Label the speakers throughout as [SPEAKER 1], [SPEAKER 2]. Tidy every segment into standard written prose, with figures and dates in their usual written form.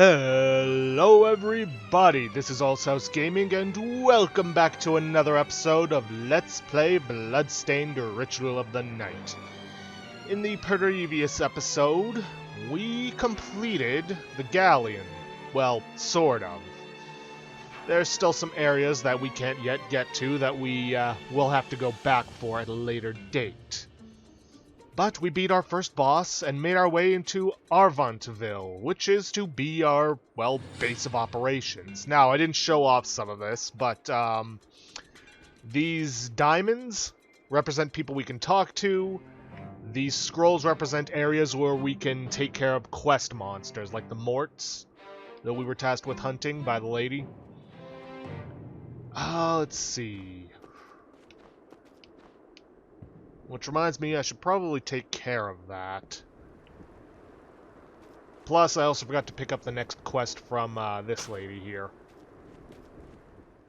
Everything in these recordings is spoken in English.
[SPEAKER 1] Hello everybody, this is Allshouse Gaming and welcome back to another episode of Let's Play Bloodstained Ritual of the Night. In the previous episode, we completed the galleon. Well, sort of. There's still some areas that we can't yet get to that we will have to go back for at a later date. But we beat our first boss and made our way into Arvantville, which is to be our, well, base of operations. Now, I didn't show off some of this, but these diamonds represent people we can talk to. These scrolls represent areas where we can take care of quest monsters, like the Morts that we were tasked with hunting by the lady. Let's see. Which reminds me, I should probably take care of that. Plus, I also forgot to pick up the next quest from this lady here.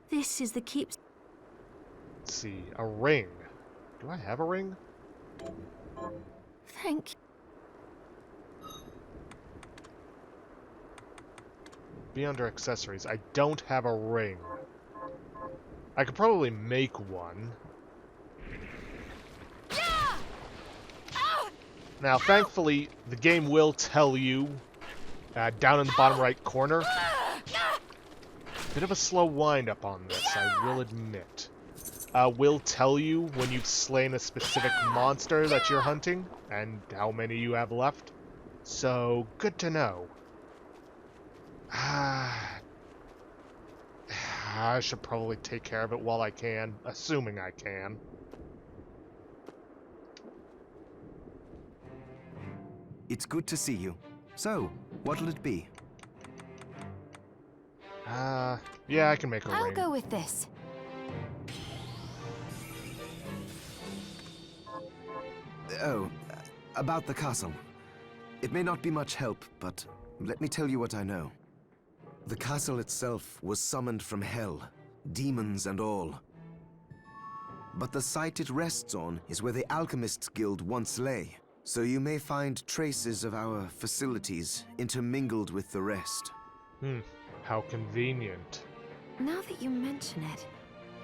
[SPEAKER 2] This is the keep.
[SPEAKER 1] Let's see, a ring. Do I have a ring?
[SPEAKER 2] Thank you.
[SPEAKER 1] Be under accessories. I don't have a ring. I could probably make one. Now, thankfully, the game will tell you, down in the bottom right corner, bit of a slow wind-up on this, I will admit. Will tell you when you've slain a specific monster that you're hunting, and how many you have left. So, good to know. I should probably take care of it while I can, assuming I can.
[SPEAKER 3] It's good to see you. So, what'll it be?
[SPEAKER 1] Yeah, I can make a ring.
[SPEAKER 2] I'll go with this.
[SPEAKER 3] Oh, about the castle. It may not be much help, but let me tell you what I know. The castle itself was summoned from hell, demons and all. But the site it rests on is where the Alchemists Guild once lay. So you may find traces of our facilities intermingled with the rest.
[SPEAKER 1] How convenient.
[SPEAKER 2] Now that you mention it,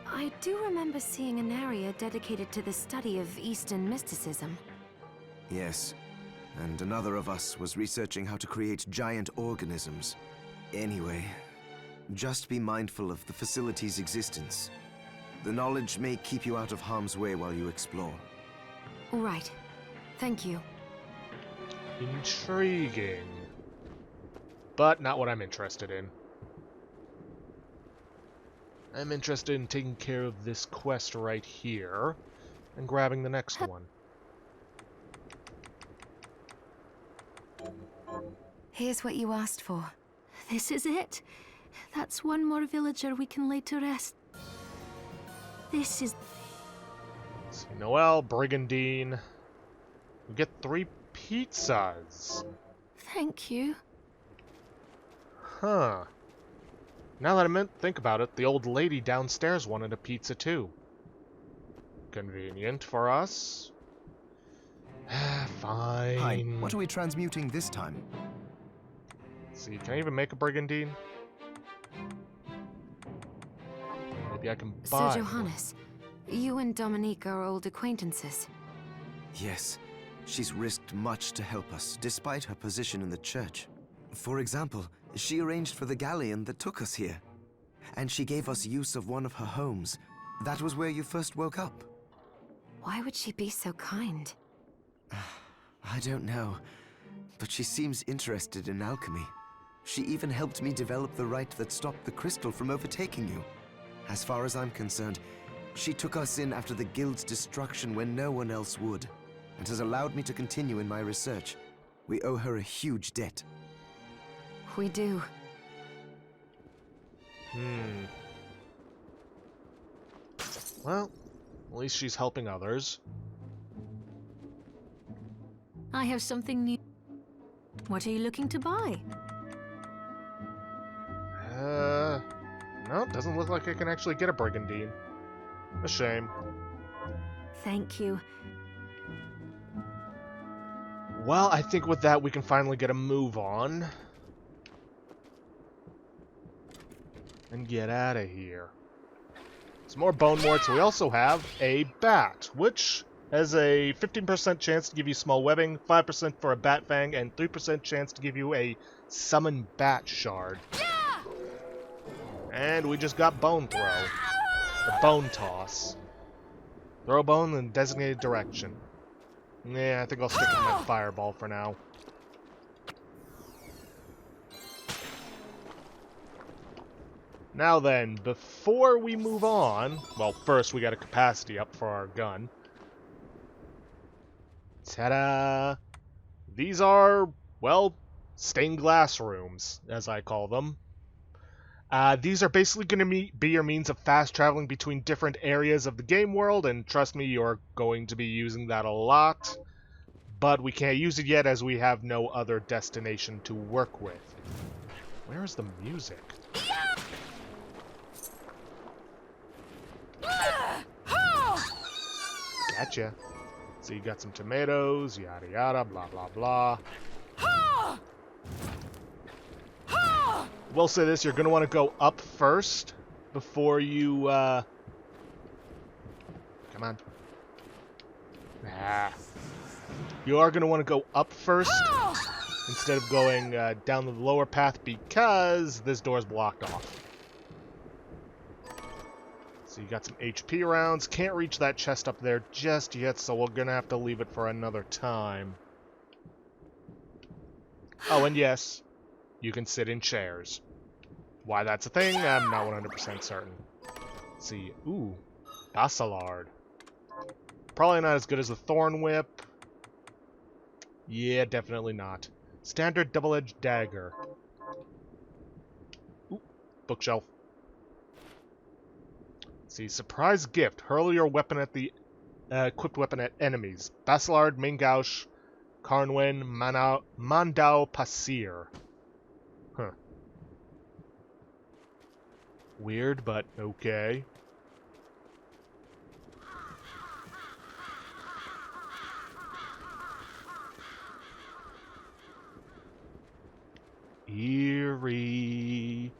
[SPEAKER 2] I do remember seeing an area dedicated to the study of Eastern mysticism.
[SPEAKER 3] Yes, and another of us was researching how to create giant organisms. Anyway, just be mindful of the facility's existence. The knowledge may keep you out of harm's way while you explore.
[SPEAKER 2] Right. Thank you.
[SPEAKER 1] Intriguing. But not what I'm interested in. I'm interested in taking care of this quest right here and grabbing the next one.
[SPEAKER 2] Here's what you asked for. This is it. That's one more villager we can lay to rest. This is...
[SPEAKER 1] Let's see, Noelle, Brigandine. We get 3 pizzas.
[SPEAKER 2] Thank you.
[SPEAKER 1] Huh. Now that I think about it, the old lady downstairs wanted a pizza too. Convenient for us. Fine.
[SPEAKER 3] Hi, what are we transmuting this time?
[SPEAKER 1] Let's see, can I even make a Brigandine? Maybe I can buy.
[SPEAKER 2] Sir Johannes, you and Dominique are old acquaintances.
[SPEAKER 3] Yes. She's risked much to help us, despite her position in the church. For example, she arranged for the galleon that took us here. And she gave us use of one of her homes. That was where you first woke up.
[SPEAKER 2] Why would she be so kind?
[SPEAKER 3] I don't know, but she seems interested in alchemy. She even helped me develop the rite that stopped the crystal from overtaking you. As far as I'm concerned, she took us in after the guild's destruction when no one else would, and has allowed me to continue in my research. We owe her a huge debt.
[SPEAKER 2] We do.
[SPEAKER 1] Well, at least she's helping others.
[SPEAKER 2] I have something new. What are you looking to buy?
[SPEAKER 1] No, doesn't look like I can actually get a Brigandine. A shame.
[SPEAKER 2] Thank you.
[SPEAKER 1] Well, I think with that we can finally get a move on. and get out of here. Some more bone morts. We also have a bat, which has a 15% chance to give you small webbing, 5% for a bat fang, and 3% chance to give you a summon bat shard. And we just got bone throw. The bone toss. Throw a bone in the designated direction. Yeah, I think I'll stick with my fireball for now. Now then, before we move on, well, first we got a capacity up for our gun. Ta-da! These are, well, stained glass rooms, as I call them. These are basically going to be your means of fast traveling between different areas of the game world, and trust me, you're going to be using that a lot. But we can't use it yet as we have no other destination to work with. Where is the music? Gotcha. So you got some tomatoes, yada yada, blah blah blah. We'll say this, you're going to want to go up first before you, come on. You are going to want to go up first instead of going down the lower path because this door is blocked off. So you got some HP rounds. Can't reach that chest up there just yet, so we're going to have to leave it for another time. Oh, and yes, you can sit in chairs. Why that's a thing, I'm not 100% certain. Let's see. Ooh, Basilard. Probably not as good as the Thorn Whip. Yeah, definitely not. Standard double-edged dagger. Ooh, bookshelf. Let's see, surprise gift. Hurl your weapon at the equipped weapon at enemies. Basilard, Mingaush, Carnwen, Mandau Pasir. Huh. Weird, but okay. Eerie.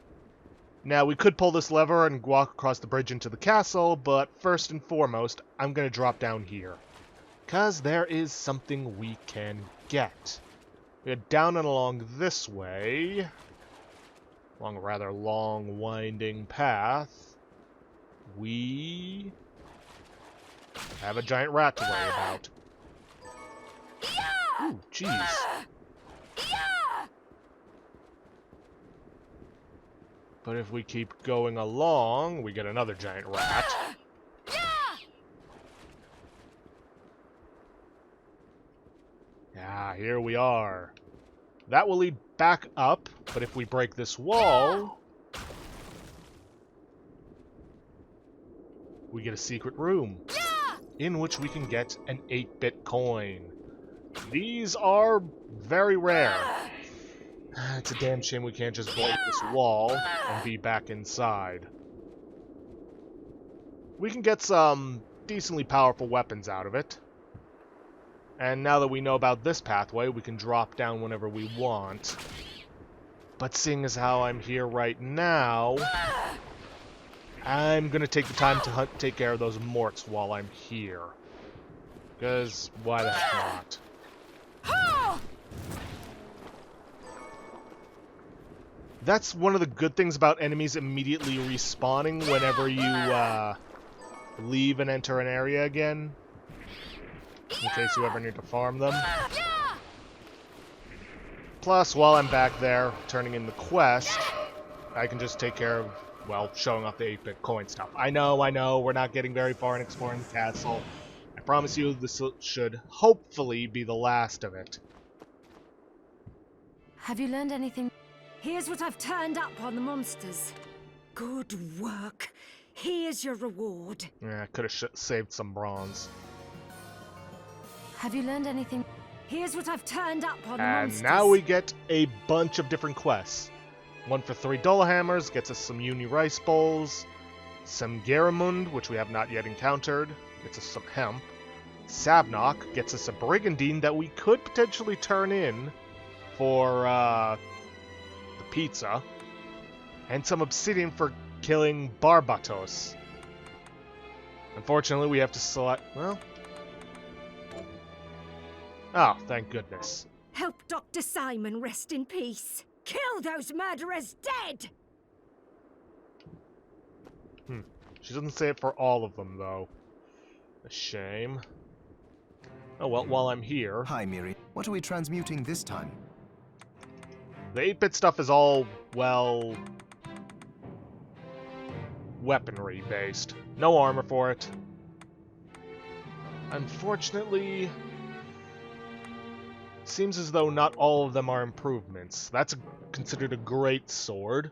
[SPEAKER 1] Now, we could pull this lever and walk across the bridge into the castle, but first and foremost, I'm going to drop down here. Because there is something we can get. We go down and along this way. Along a rather long, winding path. We have a giant rat to worry about. Ooh, jeez. But if we keep going along, we get another giant rat. Yeah, here we are. That will lead back up, but if we break this wall, we get a secret room in which we can get an 8-bit coin. These are very rare. It's a damn shame we can't just break this wall and be back inside. We can get some decently powerful weapons out of it. And now that we know about this pathway, we can drop down whenever we want. But seeing as how I'm here right now, I'm going to take the time to take care of those morts while I'm here. Because why the heck not? That's one of the good things about enemies immediately respawning whenever you leave and enter an area again. In case you ever need to farm them. Plus, while I'm back there, turning in the quest, I can just take care of, well, showing off the 8-bit coin stuff. I know, we're not getting very far in exploring the castle. I promise you this should hopefully be the last of it.
[SPEAKER 2] Have you learned anything?
[SPEAKER 4] Here's what I've turned up on the monsters. Good work. Here's your reward.
[SPEAKER 1] Yeah, I could have saved some bronze.
[SPEAKER 2] Have you learned anything?
[SPEAKER 4] Here's what I've turned up on the
[SPEAKER 1] And
[SPEAKER 4] monsters.
[SPEAKER 1] now we get a bunch of different quests. One for 3 Dullahammers gets us some Uni Rice Bowls. Some Garamund, which we have not yet encountered, gets us some hemp. Sabnock gets us a Brigandine that we could potentially turn in for the pizza. and some obsidian for killing Barbatos. Unfortunately, we have to select... well... oh, thank goodness.
[SPEAKER 4] Help Dr. Simon rest in peace. Kill those murderers dead!
[SPEAKER 1] She doesn't say it for all of them, though. A shame. Oh well, while I'm here...
[SPEAKER 3] Hi, Miri. What are we transmuting this time?
[SPEAKER 1] the 8-bit stuff is all, well... weaponry-based. No armor for it. Unfortunately... seems as though not all of them are improvements. That's considered a great sword.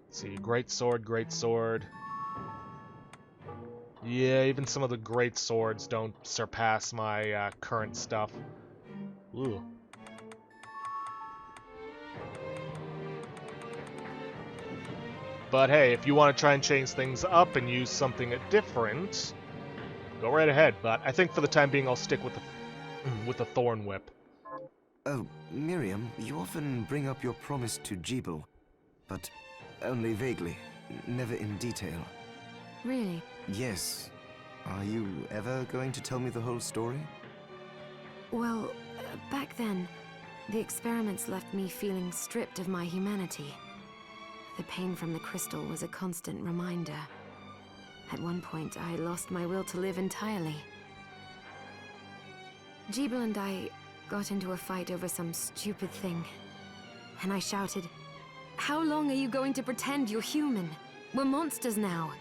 [SPEAKER 1] Let's see, great sword, great sword. Yeah, even some of the great swords don't surpass my current stuff. Ooh. But hey, if you want to try and change things up and use something different, go right ahead. But I think for the time being, I'll stick with the Thorn Whip.
[SPEAKER 3] Oh, Miriam, you often bring up your promise to Jeeble, but only vaguely, never in detail.
[SPEAKER 2] Really?
[SPEAKER 3] Yes. Are you ever going to tell me the whole story?
[SPEAKER 2] Well, back then, the experiments left me feeling stripped of my humanity. The pain from the crystal was a constant reminder. At one point, I lost my will to live entirely. Jeeble and I got into a fight over some stupid thing. And I shouted, "How long are you going to pretend you're human? We're monsters now."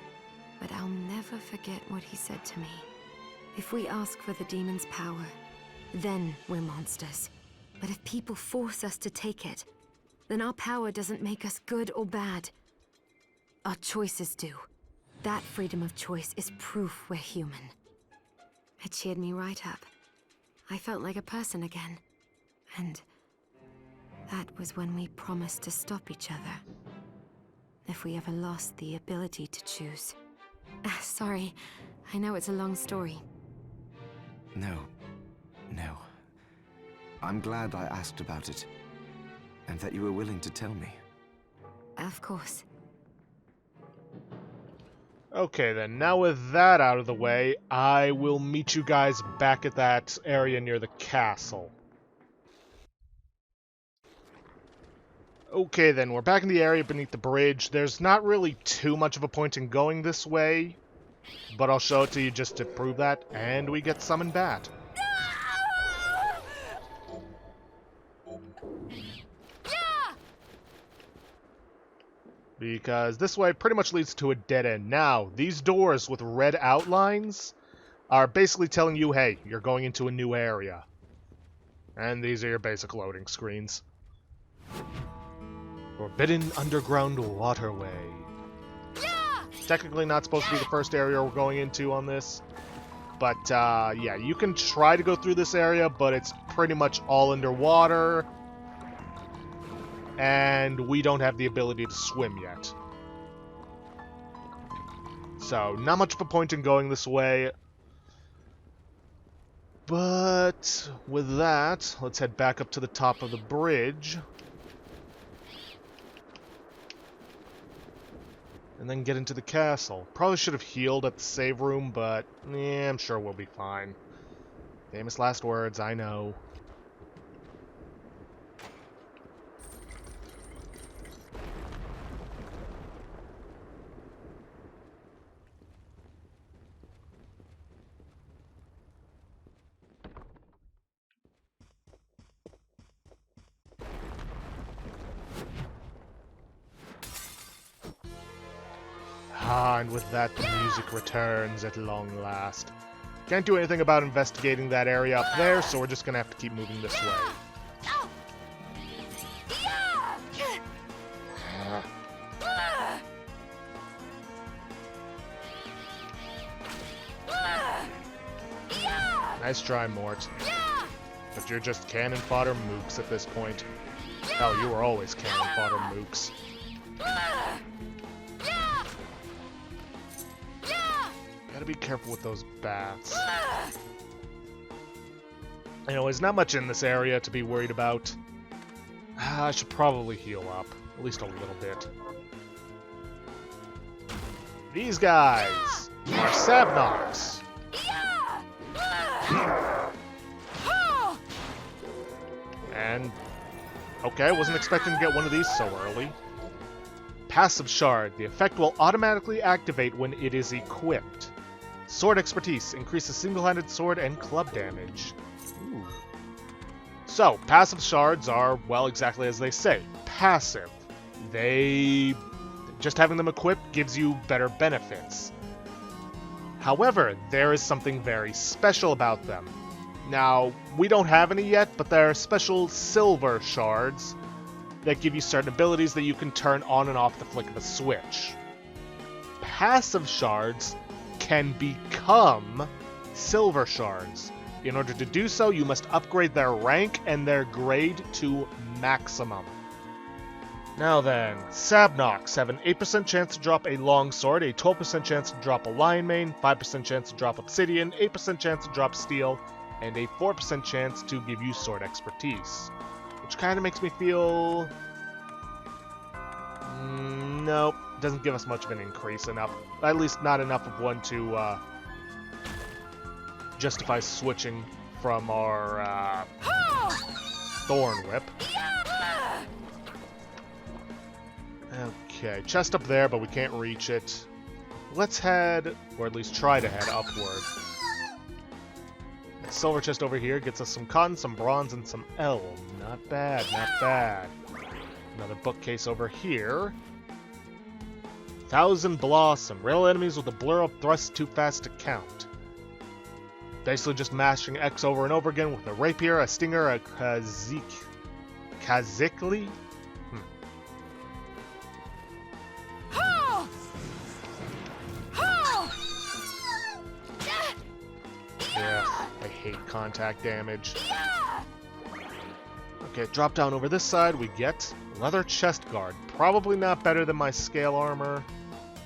[SPEAKER 2] But I'll never forget what he said to me. If we ask for the demon's power, then we're monsters. But if people force us to take it, then our power doesn't make us good or bad. Our choices do. That freedom of choice is proof we're human. It cheered me right up. I felt like a person again. And that was when we promised to stop each other. If we ever lost the ability to choose. Sorry, I know it's a long story.
[SPEAKER 3] No. I'm glad I asked about it, and that you were willing to tell me.
[SPEAKER 2] Of course.
[SPEAKER 1] Okay then, now with that out of the way, I will meet you guys back at that area near the castle. Okay then, we're back in the area beneath the bridge. There's not really too much of a point in going this way, but I'll show it to you just to prove that, and we get summoned bat. Because this way pretty much leads to a dead end. Now, these doors with red outlines are basically telling you, hey, you're going into a new area. And these are your basic loading screens. Forbidden Underground Waterway. Technically not supposed to be the first area we're going into on this. But, yeah, you can try to go through this area, but it's pretty much all underwater. And we don't have the ability to swim yet. So, not much of a point in going this way. But, with that, let's head back up to the top of the bridge. And then get into the castle. Probably should have healed at the save room, but yeah, I'm sure we'll be fine. Famous last words, I know. Ah, and with that, the music returns at long last. Can't do anything about investigating that area up there, so we're just gonna have to keep moving this way. Nice try, Mort. But you're just cannon fodder mooks at this point. Hell, you were always cannon fodder mooks. Gotta be careful with those bats. Anyways, not much in this area to be worried about. I should probably heal up. At least a little bit. These guys are Sabnox. And, okay, wasn't expecting to get one of these so early. Passive Shard. The effect will automatically activate when it is equipped. Sword Expertise. Increases single-handed sword and club damage. Ooh. So, passive shards are, well, exactly as they say. Passive. Just having them equipped gives you better benefits. However, there is something very special about them. Now, we don't have any yet, but there are special silver shards that give you certain abilities that you can turn on and off the flick of a switch. Passive shards can become silver shards. In order to do so, you must upgrade their rank and their grade to maximum. Now then, Sabnox have an 8% chance to drop a longsword, a 12% chance to drop a lion mane, 5% chance to drop obsidian, 8% chance to drop steel, and a 4% chance to give you sword expertise. Which kind of makes me feel... nope, doesn't give us much of an increase enough. At least not enough of one to justify switching from our Thorn Whip. Okay, chest up there, but we can't reach it. Let's head, or at least try to head upward. A silver chest over here gets us some cotton, some bronze, and some elm. Not bad, not bad. Another bookcase over here. Thousand Blossom. Rail enemies with a blur up thrust too fast to count. Basically just mashing X over and over again with a rapier, a stinger, a Kazikli. Yeah, I hate contact damage. Okay, drop down over this side, we get leather chest guard. Probably not better than my scale armor.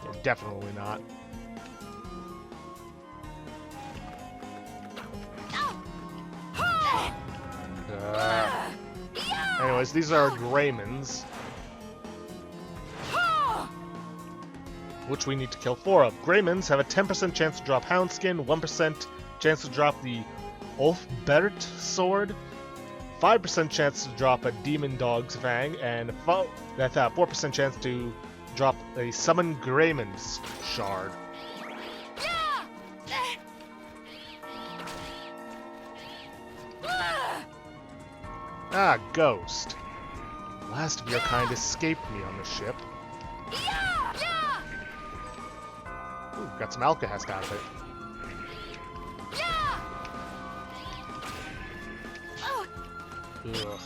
[SPEAKER 1] Yeah, definitely not. Anyways, these are Greymans, which we need to kill 4 of. Greymans have a 10% chance to drop Houndskin, 1% chance to drop the Ulfbert sword, 5% chance to drop a Demon Dog's Fang, and 4% chance to drop a Summon Greyman's shard. Ah, Ghost. Last of your kind escaped me on the ship. Ooh, got some Alcahest out of it. Ugh.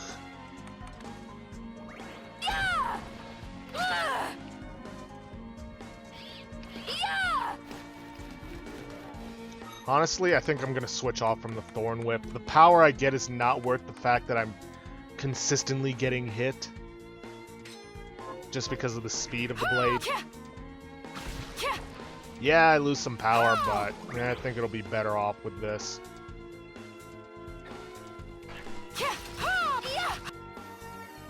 [SPEAKER 1] Honestly, I think I'm gonna switch off from the Thorn Whip. The power I get is not worth the fact that I'm consistently getting hit. Just because of the speed of the blade. Yeah, I lose some power, but I think it'll be better off with this.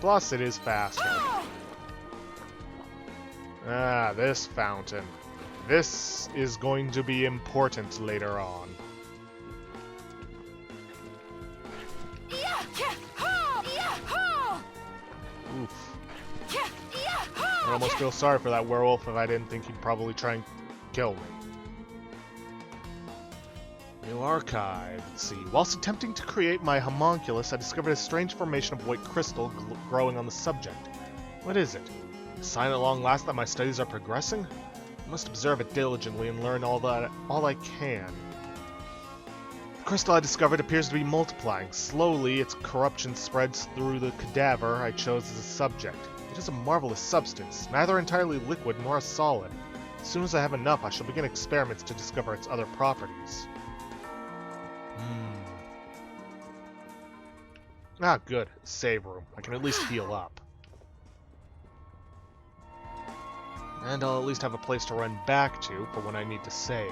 [SPEAKER 1] Plus, it is faster. Ah, this fountain. This is going to be important later on. Oof. I almost feel sorry for that werewolf if I didn't think he'd probably try and kill me. New archive. Let's see. Whilst attempting to create my homunculus, I discovered a strange formation of white crystal growing on the subject. What is it? A sign at long last that my studies are progressing? I must observe it diligently and learn all I can. The crystal I discovered appears to be multiplying. Slowly, its corruption spreads through the cadaver I chose as a subject. It is a marvelous substance, neither entirely liquid nor a solid. As soon as I have enough, I shall begin experiments to discover its other properties. Ah, good. Save room. I can at least heal up. And I'll at least have a place to run back to for when I need to save.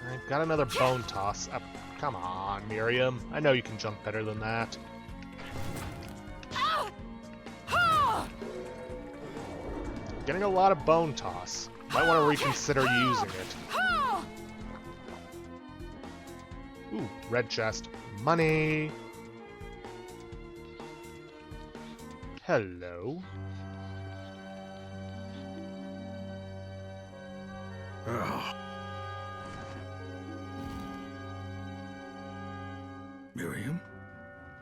[SPEAKER 1] Thank got another bone toss. Come on, Miriam. I know you can jump better than that. Getting a lot of bone toss. Might want to reconsider using it. Ooh, red chest. Money. Hello.
[SPEAKER 5] Miriam?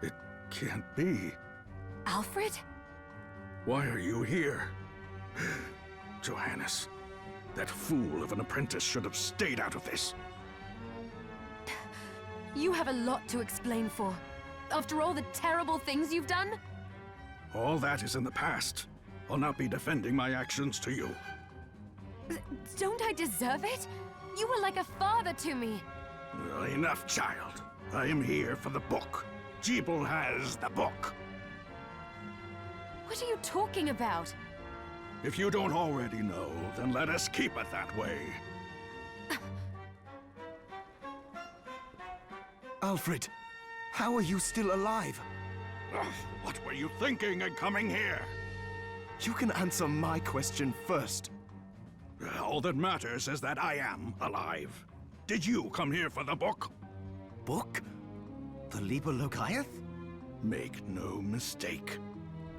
[SPEAKER 5] It can't be.
[SPEAKER 2] Alfred?
[SPEAKER 5] Why are you here? Johannes, that fool of an apprentice should have stayed out of this.
[SPEAKER 2] You have a lot to explain for. After all the terrible things you've done?
[SPEAKER 5] All that is in the past. I'll not be defending my actions to you.
[SPEAKER 2] Don't I deserve it? You were like a father to me.
[SPEAKER 5] Enough, child. I am here for the book. Jeeble has the book.
[SPEAKER 2] What are you talking about?
[SPEAKER 5] If you don't already know, then let us keep it that way.
[SPEAKER 3] Alfred, how are you still alive?
[SPEAKER 5] Ugh, what were you thinking in coming here?
[SPEAKER 3] You can answer my question first.
[SPEAKER 5] All that matters is that I am alive. Did you come here for the book?
[SPEAKER 3] Book? The Liber Logaeth?
[SPEAKER 5] Make no mistake.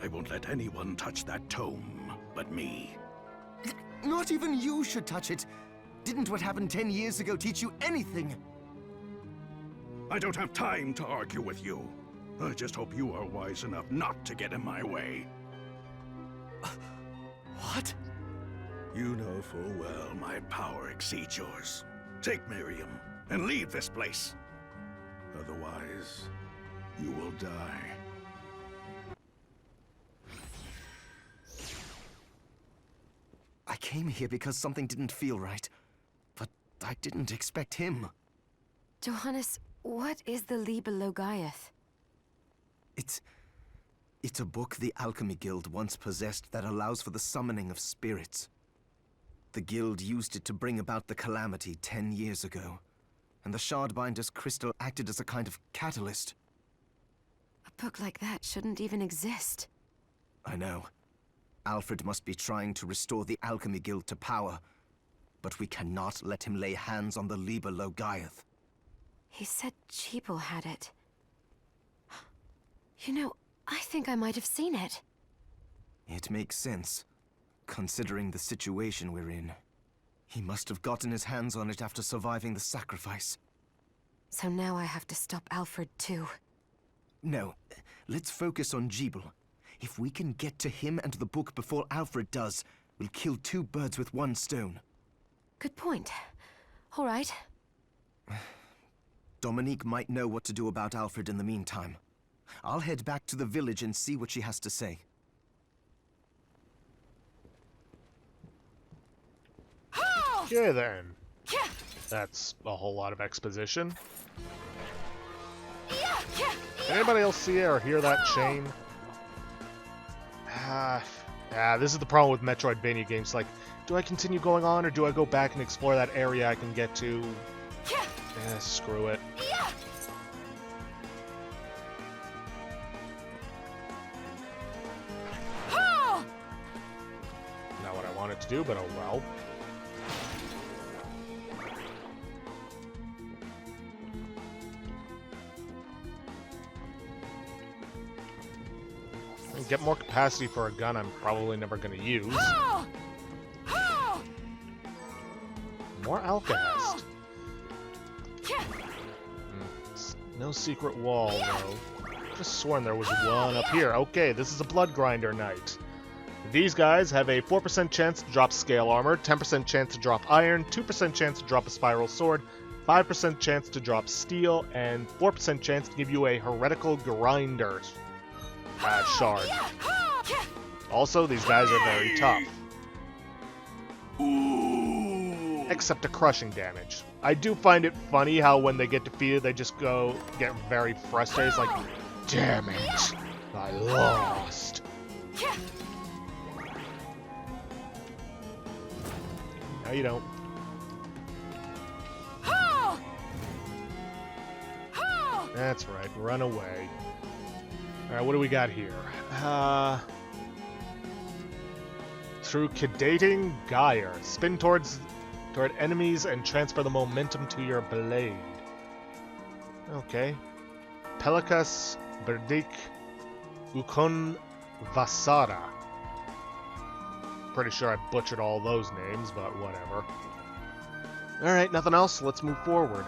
[SPEAKER 5] I won't let anyone touch that tome but me.
[SPEAKER 3] Not even you should touch it. Didn't what happened 10 years ago teach you anything?
[SPEAKER 5] I don't have time to argue with you. I just hope you are wise enough not to get in my way.
[SPEAKER 3] What?
[SPEAKER 5] You know full well my power exceeds yours. Take Miriam and leave this place. Otherwise, you will die.
[SPEAKER 3] I came here because something didn't feel right. But I didn't expect him.
[SPEAKER 2] Johannes, what is the Liber Logaeth?
[SPEAKER 3] It's a book the Alchemy Guild once possessed that allows for the summoning of spirits. The Guild used it to bring about the calamity 10 years ago, and the Shardbinder's crystal acted as a kind of catalyst.
[SPEAKER 2] A book like that shouldn't even exist.
[SPEAKER 3] I know. Alfred must be trying to restore the Alchemy Guild to power, but we cannot let him lay hands on the Liber Logaeth.
[SPEAKER 2] He said Jeeble had it. You know, I think I might have seen it.
[SPEAKER 3] It makes sense, considering the situation we're in. He must have gotten his hands on it after surviving the sacrifice.
[SPEAKER 2] So now I have to stop Alfred too.
[SPEAKER 3] No, let's focus on Jeeble. If we can get to him and the book before Alfred does, we'll kill two birds with one stone.
[SPEAKER 2] Good point. All right.
[SPEAKER 3] Dominique might know what to do about Alfred in the meantime. I'll head back to the village and see what she has to say.
[SPEAKER 1] Okay then. That's a whole lot of exposition. Anybody else see it or hear that chain? Yeah, this is the problem with Metroidvania games. Like, do I continue going on or do I go back and explore that area I can get to? Screw it. Not what I wanted to do, but oh well. Get more capacity for a gun I'm probably never going to use. More Alchemist. No secret wall, though. Just sworn there was one up here. Okay, this is a Blood Grinder Knight. These guys have a 4% chance to drop Scale Armor, 10% chance to drop Iron, 2% chance to drop a Spiral Sword, 5% chance to drop Steel, and 4% chance to give you a Heretical Grinder shard. Also, these guys are very tough. Except to crushing damage. I do find it funny how when they get defeated, they just get very frustrated. It's like, damn it, I lost. No, you don't. That's right, run away. Alright, what do we got here? Through Kedating Gyre. Spin toward enemies and transfer the momentum to your blade. Okay. Pelikas Berdik Ukon Vasara. Pretty sure I butchered all those names, but whatever. Alright, nothing else. Let's move forward.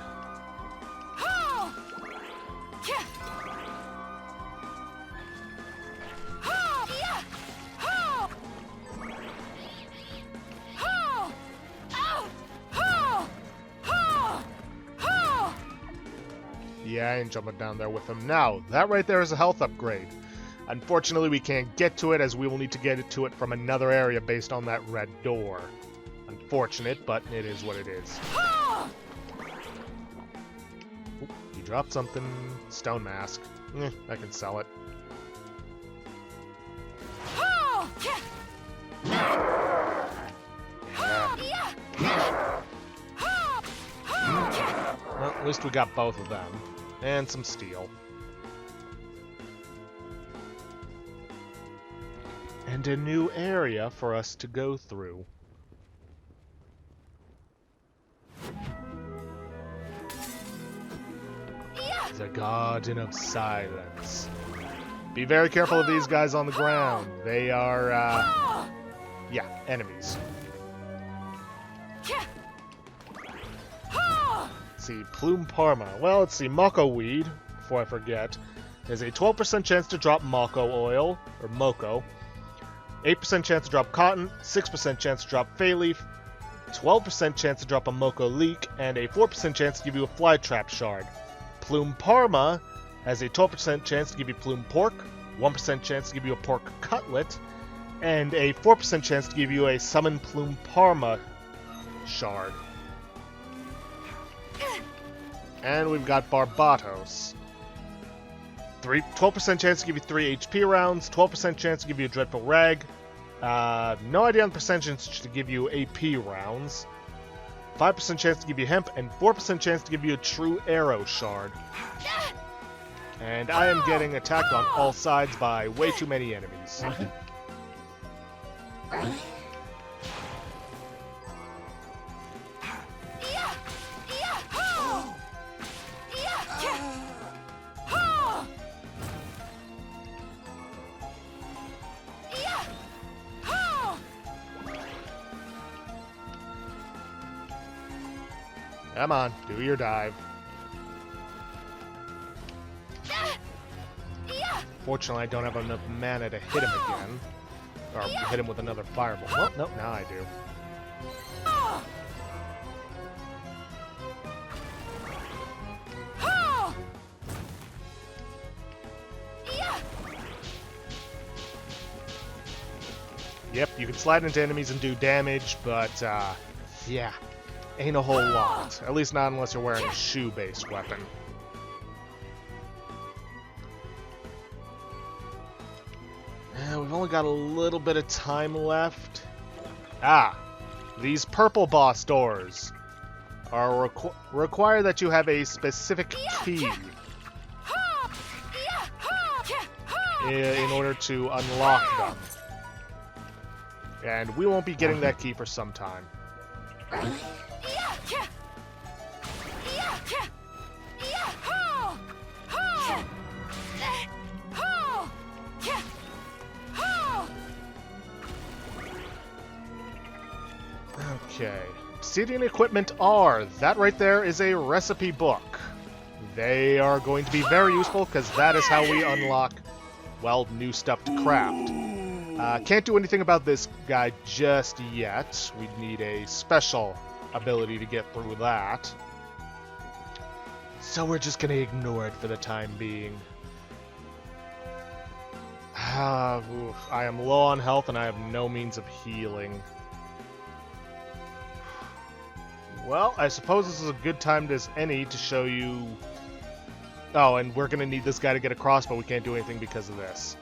[SPEAKER 1] Yeah, I ain't jumping down there with him. Now, that right there is a health upgrade. Unfortunately, we can't get to it as we will need to get to it from another area based on that red door. Unfortunate, but it is what it is. Oop, you dropped something. Stone mask. I can sell it. Yeah. Well, at least we got both of them. And some steel. And a new area for us to go through. The Garden of Silence. Be very careful of these guys on the ground. They are, yeah, enemies. Let's see, Plume Parma. Well, let's see, Mako Weed, before I forget. There's a 12% chance to drop Mako Oil, or Moko. 8% chance to drop Cotton, 6% chance to drop Fey Leaf, 12% chance to drop a Moko Leek, and a 4% chance to give you a Flytrap Shard. Plume Parma has a 12% chance to give you Plume Pork, 1% chance to give you a Pork Cutlet, and a 4% chance to give you a Summon Plume Parma Shard. And we've got Barbatos. 12% chance to give you 3 HP rounds, 12% chance to give you a Dreadful Rag, no idea on the percentage to give you AP rounds, 5% chance to give you Hemp, and 4% chance to give you a True Arrow Shard. And I am getting attacked on all sides by way too many enemies. Come on, do your dive. Fortunately, I don't have enough mana to hit him again. Or hit him with another fireball. Well, nope, now I do. Yep, you can slide into enemies and do damage, but, yeah. Ain't a whole lot. At least not unless you're wearing a shoe-based weapon. We've only got a little bit of time left. These purple boss doors are require that you have a specific key in order to unlock them. And we won't be getting that key for some time. Okay. Obsidian Equipment R. That right there is a recipe book. They are going to be very useful because that is how we unlock, well, new stuff to craft. Can't do anything about this guy just yet. We'd need a special ability to get through that. So we're just going to ignore it for the time being. I am low on health and I have no means of healing. Well, I suppose this is a good time as any to show you... Oh, and we're going to need this guy to get across, but we can't do anything because of this.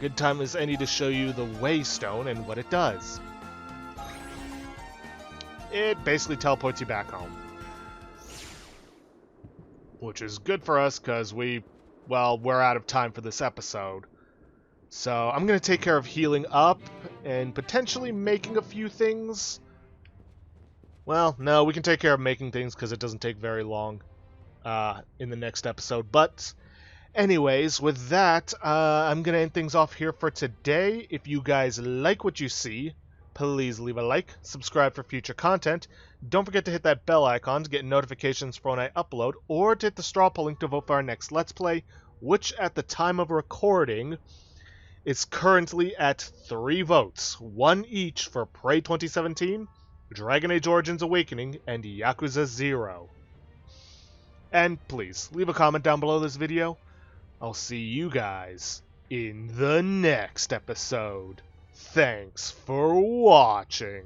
[SPEAKER 1] Good time as any to show you the Waystone and what it does. It basically teleports you back home. which is good for us because we're out of time for this episode. So I'm going to take care of healing up and potentially making a few things. Well, no, we can take care of making things because it doesn't take very long in the next episode. But anyways, with that, I'm going to end things off here for today. If you guys like what you see, please leave a like, subscribe for future content. Don't forget to hit that bell icon to get notifications for when I upload, or to hit the straw poll link to vote for our next Let's Play, which at the time of recording is currently at 3 votes, 1 each for Prey 2017, Dragon Age Origins Awakening, and Yakuza 0. And please, leave a comment down below this video. I'll see you guys in the next episode. Thanks for watching.